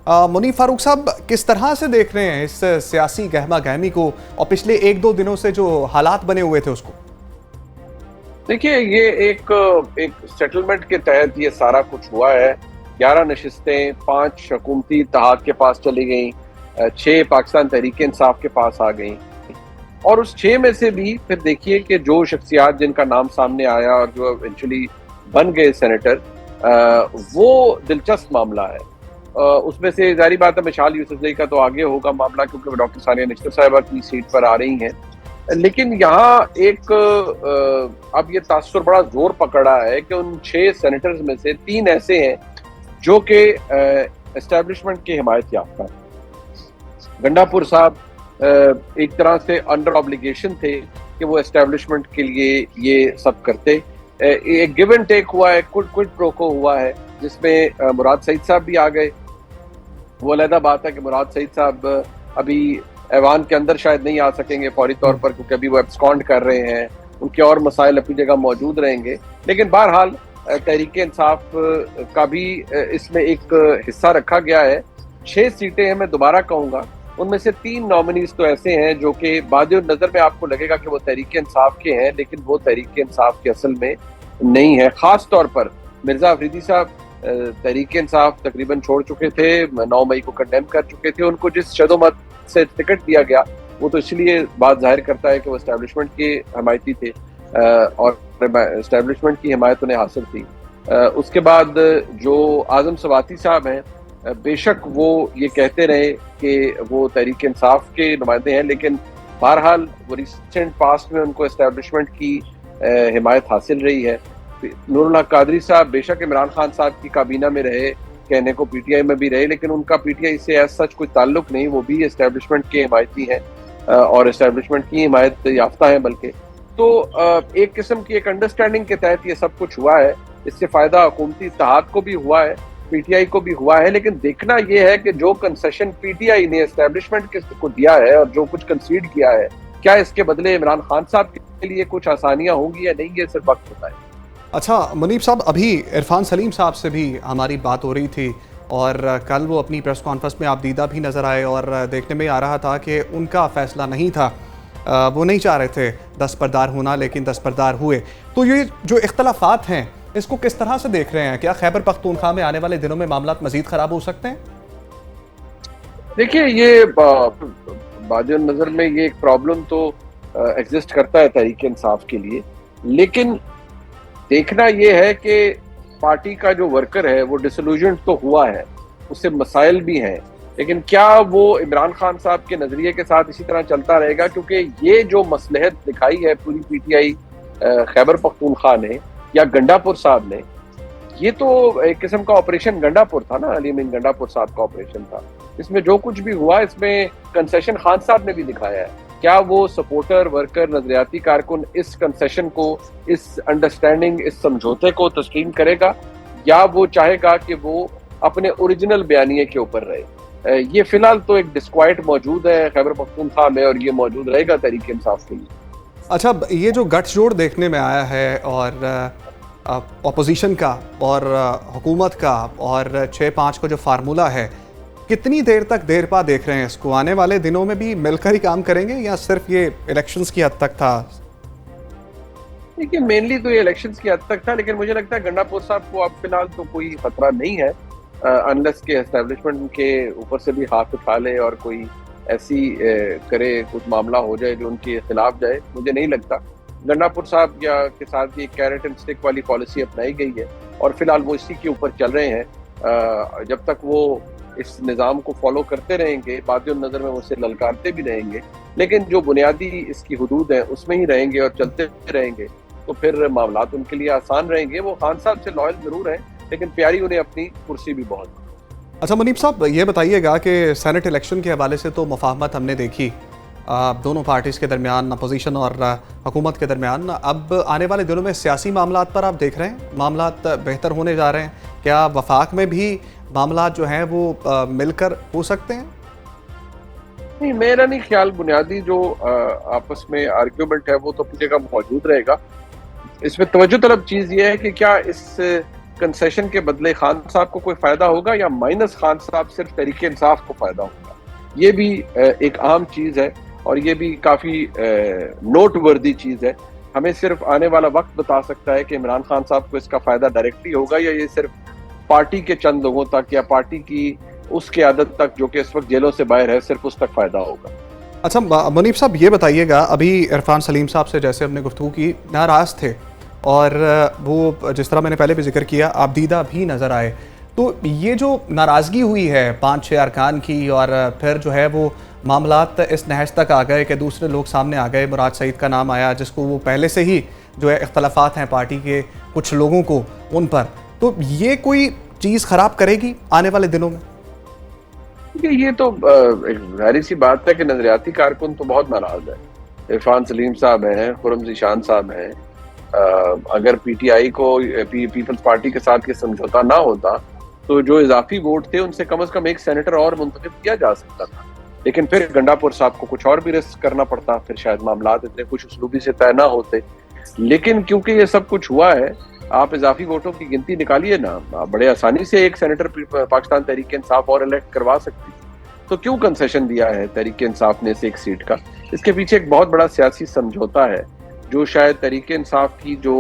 मुनीफ फारूक साहब, किस तरह से देख रहे हैं इस सियासी गहमा गहमी को और पिछले एक दो दिनों से जो हालात बने हुए थे उसको? देखिए, ये एक सेटलमेंट के तहत ये सारा कुछ हुआ है। 11 नशिस्तें 5 हुकूमती इत्तेहाद के पास चली गई, 6 पाकिस्तान तहरीक इंसाफ के पास आ गई, और उस 6 में से भी फिर देखिए कि जो शख्सियात जिनका नाम सामने आया और जो इवेंचुअली बन गए सेनेटर, वो दिलचस्प मामला है। उसमें से जारी बात है मिशाल यूसुफजई का तो आगे होगा मामला, क्योंकि वो डॉक्टर सानिया निश्तर साहिबा की सीट पर आ रही हैं। लेकिन यहाँ एक अब ये तासुर बड़ा जोर पकड़ा है कि उन 6 सेनेटर्स में से 3 ऐसे हैं जो कि एस्टेब्लिशमेंट की हिमायत याफ्ता है। गंडापुर साहब एक तरह से अंडर ऑब्लिगेशन थे कि वो एस्टेब्लिशमेंट के लिए ये सब करते। एक गिव एंड टेक हुआ है, क्विड प्रो को हुआ है, जिसमें मुराद सईद साहब भी आ गए। वो अलहदा बात है कि मुराद सईद साहब अभी ऐवान के अंदर शायद नहीं आ सकेंगे फौरी तौर पर, क्योंकि अभी वो एब्सकॉन्ड कर रहे हैं, उनके और मसाइल अपनी जगह मौजूद रहेंगे। लेकिन बहरहाल तहरीक इंसाफ का भी इसमें एक हिस्सा रखा गया है। 6 सीटें हैं, मैं दोबारा कहूँगा, उनमें से 3 नॉमिनीज तो ऐसे हैं जो कि बादियो नज़र में आपको लगेगा कि वो तहरीक इंसाफ के हैं, लेकिन वो तहरीक इंसाफ के असल में नहीं है। खास तौर पर मिर्जा अफरीदी साहब तहरीक इंसाफ तकरीबन छोड़ चुके थे, 9 मई को कंडेम कर चुके थे। उनको जिस शदोमत से टिकट दिया गया वो तो इसलिए बात जाहिर करता है कि वो एस्टेब्लिशमेंट के हमायती थे, और एस्टेब्लिशमेंट की हिमायत उन्हें हासिल थी। उसके बाद जो आजम सवाती साहब हैं, बेशक वो ये कहते रहे कि वो तहरीक इंसाफ के नुमाइंदे हैं, लेकिन बहरहाल वो रिसेंट पास्ट में उनको एस्टेब्लिशमेंट की हिमायत हासिल रही है। नूरुल्लाह कादरी साहब बेशक इमरान खान साहब की काबीना में रहे, कहने को पीटीआई में भी रहे, लेकिन उनका पीटीआई से एज सच कोई ताल्लुक नहीं, वो भी एस्टेब्लिशमेंट के हिमायती हैं और एस्टेब्लिशमेंट की हिमायत याफ्ता हैं बल्कि। तो एक किस्म की एक अंडरस्टैंडिंग के तहत ये सब कुछ हुआ है। इससे फायदा हुकूमती इत्तेहाद को भी हुआ है, पीटीआई को भी हुआ है, लेकिन देखना यह है कि जो कंसेशन पीटीआई ने एस्टेब्लिशमेंट को दिया है और जो कुछ कंसीड किया है, क्या इसके बदले इमरान खान साहब के लिए कुछ आसानियां होंगी या नहीं, ये सिर्फ वक्त बताए। अच्छा मुनीफ साहब, अभी इरफान सलीम साहब से भी हमारी बात हो रही थी और कल वो अपनी प्रेस कॉन्फ्रेंस में आप दीदा भी नज़र आए और देखने में आ रहा था कि उनका फैसला नहीं था, वो नहीं चाह रहे थे दस्तबरदार होना, लेकिन दस्तबरदार हुए। तो ये जो इख्तलाफात हैं इसको किस तरह से देख रहे हैं? क्या खैबर पख्तूनख्वा में आने वाले दिनों में मामला मजीद ख़राब हो सकते हैं? देखिए, ये बादियो नज़र में ये एक प्रॉब्लम तो एग्जिस्ट करता है तहरीक इंसाफ के लिए, लेकिन देखना यह है कि पार्टी का जो वर्कर है वो डिसल्यूजन तो हुआ है, उससे मसाइल भी हैं, लेकिन क्या वो इमरान खान साहब के नजरिए के साथ इसी तरह चलता रहेगा? क्योंकि ये जो मसलहत दिखाई है पूरी पीटीआई खैबर पख्तूनख्वा ने या गंडापुर साहब ने, ये तो एक किस्म का ऑपरेशन गंडापुर था ना, अली अमीन गंडापुर साहब का ऑपरेशन था। इसमें जो कुछ भी हुआ इसमें कंसेशन खान साहब ने भी दिखाया है। क्या वो सपोर्टर, वर्कर, नजरियाती कारकुन इस कंसेशन को, इस अंडरस्टैंडिंग, इस समझौते को तस्लीम करेगा, या वो चाहेगा कि वो अपने ओरिजिनल बयानिए के ऊपर रहे? ये फिलहाल तो एक डिस्क्वाइट मौजूद है खैबर पख्तूनख्वा में, और ये मौजूद रहेगा तहरीक इंसाफ के लिए। अच्छा, ये जो गठजोड़ देखने में आया है और अपोजिशन का और हुकूमत का और 6-5 का जो फार्मूला है, कितनी देर तक देर पा देख रहे हैं इसको? आने वाले दिनों में भी मिलकर ही काम करेंगे या सिर्फ ये इलेक्शंस की हद तक था? देखिए, मेनली तो ये इलेक्शंस की हद तक था, लेकिन मुझे लगता है गंडापुर साहब को अब फिलहाल तो कोई खतरा नहीं है, अनलेस के एस्टेब्लिशमेंट के ऊपर से भी हाथ उठा ले और कोई ऐसी करे, कुछ मामला हो जाए जो उनके खिलाफ जाए। मुझे नहीं लगता। गंडापुर साहब या के साथ भी कैरेट एंड स्टिक वाली पॉलिसी अपनाई गई है और फिलहाल वो इसी के ऊपर चल रहे हैं। जब तक वो इस निज़ाम को फॉलो करते रहेंगे, बादियो नज़र में वो उसे ललकारते भी रहेंगे, लेकिन जो बुनियादी इसकी हुदूद है उसमें ही रहेंगे और चलते रहेंगे, तो फिर मामलात उनके लिए आसान रहेंगे। वो खान साहब से लॉयल जरूर हैं, लेकिन प्यारी उन्हें अपनी कुर्सी भी बहुत। अच्छा मुनीफ साहब, ये बताइएगा कि सेनेट इलेक्शन के हवाले से तो मुफाहमत हमने देखी दोनों पार्टीज़ के दरमियान, अपोजिशन और हुकूमत के दरमियान। अब आने वाले दिनों में सियासी मामलात पर आप देख रहे हैं मामलात बेहतर होने जा रहे हैं? क्या वफाक में भी मामलात जो हैं वो मिलकर हो सकते हैं? नहीं, मेरा नहीं ख्याल। बुनियादी जो आपस में आर्ग्यूमेंट है वो तो अपनी जगह मौजूद रहेगा। इसमें तवज्जो तलब चीज़ ये है कि क्या इस कंसेशन के बदले खान साहब को कोई फायदा होगा या माइनस खान साहब सिर्फ तहरीक इंसाफ को फायदा होगा? ये भी एक अहम चीज है और ये भी काफी नोटवर्दी चीज है। हमें सिर्फ आने वाला वक्त बता सकता है कि इमरान खान साहब को इसका फायदा डायरेक्टली होगा या ये सिर्फ पार्टी के चंद लोगों तक या पार्टी की उस क़यादत तक जो कि इस वक्त जेलों से बाहर है, सिर्फ उस तक फायदा होगा। अच्छा मुनीब साहब, ये बताइएगा, अभी इरफान सलीम साहब से जैसे हमने गुफ्तगू की, नाराज़ थे और वो जिस तरह मैंने पहले भी जिक्र किया आपदीदा भी नज़र आए, तो ये जो नाराज़गी हुई है 5-6 अरकान की और फिर जो है वो मामलात इस नहज तक आ गए कि दूसरे लोग सामने आ गए, मुराद सईद का नाम आया जिसको वो पहले से ही जो है इख्तलाफात हैं पार्टी के कुछ लोगों को उन पर, तो ये कोई चीज़ ख़राब करेगी आने वाले दिनों में? ये तो एक जाहिर सी बात है कि नजरियाती कारकुन तो बहुत नाराज है। इरफान सलीम साहब हैं, खुर्रम ज़ीशान साहब हैं। अगर पीटीआई को पीपल्स पार्टी के साथ ये समझौता ना होता तो जो इजाफी वोट थे उनसे कम से कम एक सेनेटर और मुंतखब किया जा सकता था, लेकिन फिर गंडापुर साहब को कुछ और भी रिस्क करना पड़ता, फिर शायद मामलात इतने कुछ उसलूबी से तय ना होते। लेकिन क्योंकि ये सब कुछ हुआ है, आप इजाफी वोटों की गिनती निकालिए ना, आप बड़े आसानी से एक सेनेटर पाकिस्तान तहरीक इंसाफ और इलेक्ट करवा सकती। तो क्यों कंसेशन दिया है तहरीक इंसाफ ने इस एक सीट का? इसके पीछे एक बहुत बड़ा सियासी समझौता है जो शायद तहरीक इंसाफ की जो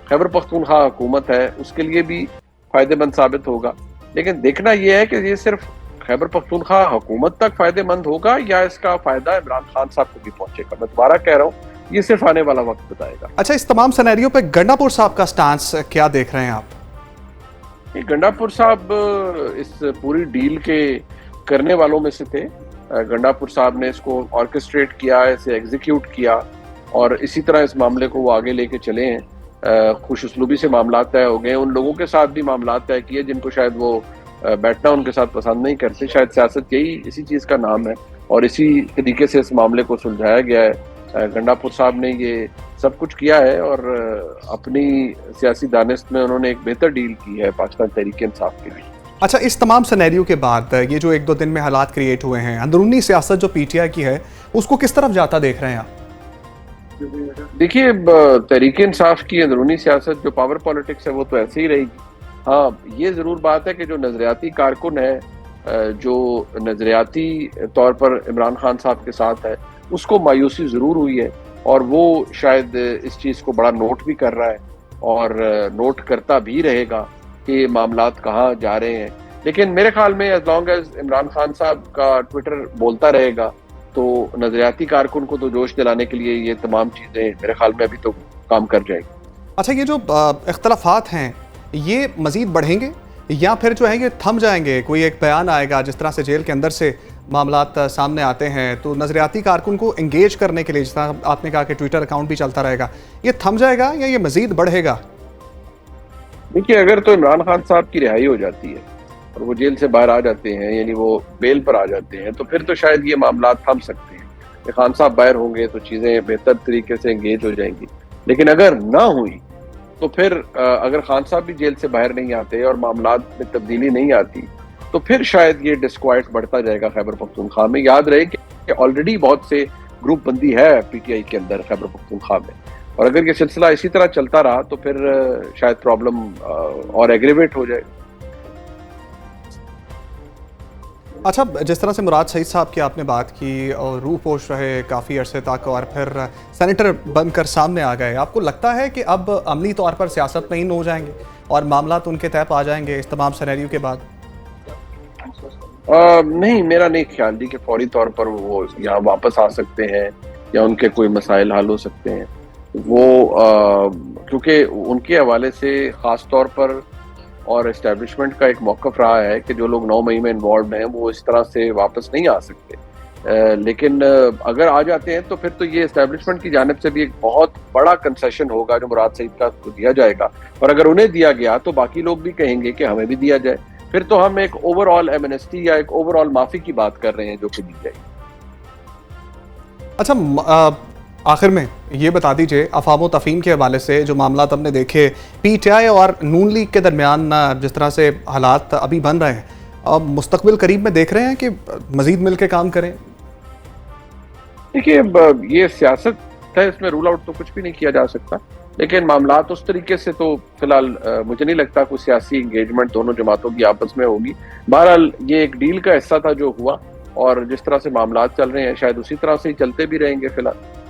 खैबर पख्तूनख्वा हुकूमत है उसके लिए भी फायदेमंद साबित होगा। लेकिन देखना यह है कि ये सिर्फ खैबर पख्तूनख्वा हुकूमत तक फायदेमंद होगा या इसका फायदा इमरान खान साहब को भी पहुंचेगा। मैं दोबारा कह रहा हूँ, ये सिर्फ आने वाला वक्त बताएगा। अच्छा, इस तमाम सिनेरियो पे गंडापुर साहब का स्टांस क्या देख रहे हैं आप? गंडापुर साहब इस पूरी डील के करने वालों में से थे। गंडापुर साहब ने इसको ऑर्केस्ट्रेट किया, इसे एग्जीक्यूट किया और इसी तरह इस मामले को वो आगे लेके चले हैं। खुश उसलूबी से मामला तय हो गए, उन लोगों के साथ भी मामला तय किए जिनको शायद वो बैठना उनके साथ पसंद नहीं करते। शायद सियासत यही इसी चीज़ का नाम है और इसी तरीके से इस मामले को सुलझाया गया है। गंडापुर साहब ने ये सब कुछ किया है और अपनी सियासी दानिश में उन्होंने एक बेहतर डील की है पाकिस्तान तहरीक इंसाफ के लिए। अच्छा, इस तमाम सिनेरियो के बाद ये जो 1-2 दिन में हालात क्रिएट हुए हैं, अंदरूनी सियासत जो पीटीआई की है उसको किस तरफ जाता देख रहे हैं आप? देखिए, तहरीक इंसाफ की अंदरूनी सियासत जो पावर पॉलिटिक्स है वो तो ऐसे ही रहेगी। हाँ, ये ज़रूर बात है कि जो नज़रियाती कारकुन है, जो नज़रियाती तौर पर इमरान खान साहब के साथ है, उसको मायूसी ज़रूर हुई है और वो शायद इस चीज़ को बड़ा नोट भी कर रहा है और नोट करता भी रहेगा कि मामलात कहाँ जा रहे हैं। लेकिन मेरे ख्याल में as long as Imran Khan साहब का ट्विटर बोलता रहेगा तो नज़रियाती कारकुन को तो जोश दिलाने के लिए ये तमाम चीज़ें मेरे ख्याल में अभी तो काम कर जाएगी। अच्छा, ये जो इख्तलाफात हैं ये मज़ीद बढ़ेंगे या फिर जो है ये थम जाएंगे? कोई एक बयान आएगा, जिस तरह से जेल के अंदर से मामलात सामने आते हैं तो नज़रियाती कारकुन को एंगेज करने के लिए, जिस तरह आपने कहा कि ट्विटर अकाउंट भी चलता रहेगा, ये थम जाएगा या ये मज़ीद बढ़ेगा? देखिए, अगर तो इमरान खान साहब की रिहाई हो जाती है और वो जेल से बाहर आ जाते हैं, यानी वो बेल पर आ जाते हैं, तो फिर तो शायद ये मामला थम सकते हैं। खान साहब बाहर होंगे तो चीज़ें बेहतर तरीके से एंगेज हो जाएंगी। लेकिन अगर ना हुई तो फिर अगर खान साहब भी जेल से बाहर नहीं आते और मामला में तब्दीली नहीं आती तो फिर शायद ये डिस्क्वाइट बढ़ता जाएगा खैबर पख्तूनख्वा में। याद रहे कि ऑलरेडी बहुत से ग्रुप बंदी है पीटीआई के अंदर खैबर पख्तूनख्वा में, और अगर ये सिलसिला इसी तरह चलता रहा तो फिर शायद प्रॉब्लम और एग्रीवेट हो जाए। अच्छा, जिस तरह से मुराद सईद साहब की आपने बात की और रूह पोश रहे काफ़ी अरसे तक और फिर सेनेटर बनकर सामने आ गए, आपको लगता है कि अब अमली तौर पर सियासत में इन हो जाएंगे और मामलात उनके तय आ जाएंगे इस तमाम सिनेरियो के बाद? नहीं, मेरा नहीं ख्याल कि फौरी तौर पर वो यहाँ वापस आ सकते हैं या उनके कोई मसाइल हल हो सकते हैं। वो क्योंकि उनके हवाले से ख़ास तौर पर और एस्टेब्लिशमेंट का एक मौक़िफ़ रहा है कि जो लोग 9 मई में इन्वॉल्व हैं वो इस तरह से वापस नहीं आ सकते। लेकिन अगर आ जाते हैं तो फिर तो ये एस्टेब्लिशमेंट की जानिब से भी एक बहुत बड़ा कंसेशन होगा जो मुराद सईद का तो दिया जाएगा, और अगर उन्हें दिया गया तो बाकी लोग भी कहेंगे कि हमें भी दिया जाए। फिर तो हम एक ओवरऑल एमनेस्टी या एक ओवरऑल माफ़ी की बात कर रहे हैं जो कि दी जाएगी। अच्छा, आखिर में ये बता दीजिए, अफवाह तफहीम के हवाले से जो मामला हमने देखे पीटीआई और नून लीग के दरमियान, जिस तरह से हालात अभी बन रहे हैं, अब मुस्तकबिल करीब में देख रहे हैं कि मजीद मिल के काम करें? देखिए, ये सियासत है, इसमें रूल आउट तो कुछ भी नहीं किया जा सकता। लेकिन मामलात उस तरीके से तो फिलहाल मुझे नहीं लगता कोई सियासी इंगेजमेंट दोनों जमातों की आपस में होगी। बहरहाल ये एक डील का हिस्सा था जो हुआ, और जिस तरह से मामलात चल रहे हैं शायद उसी तरह से ही चलते भी रहेंगे फिलहाल।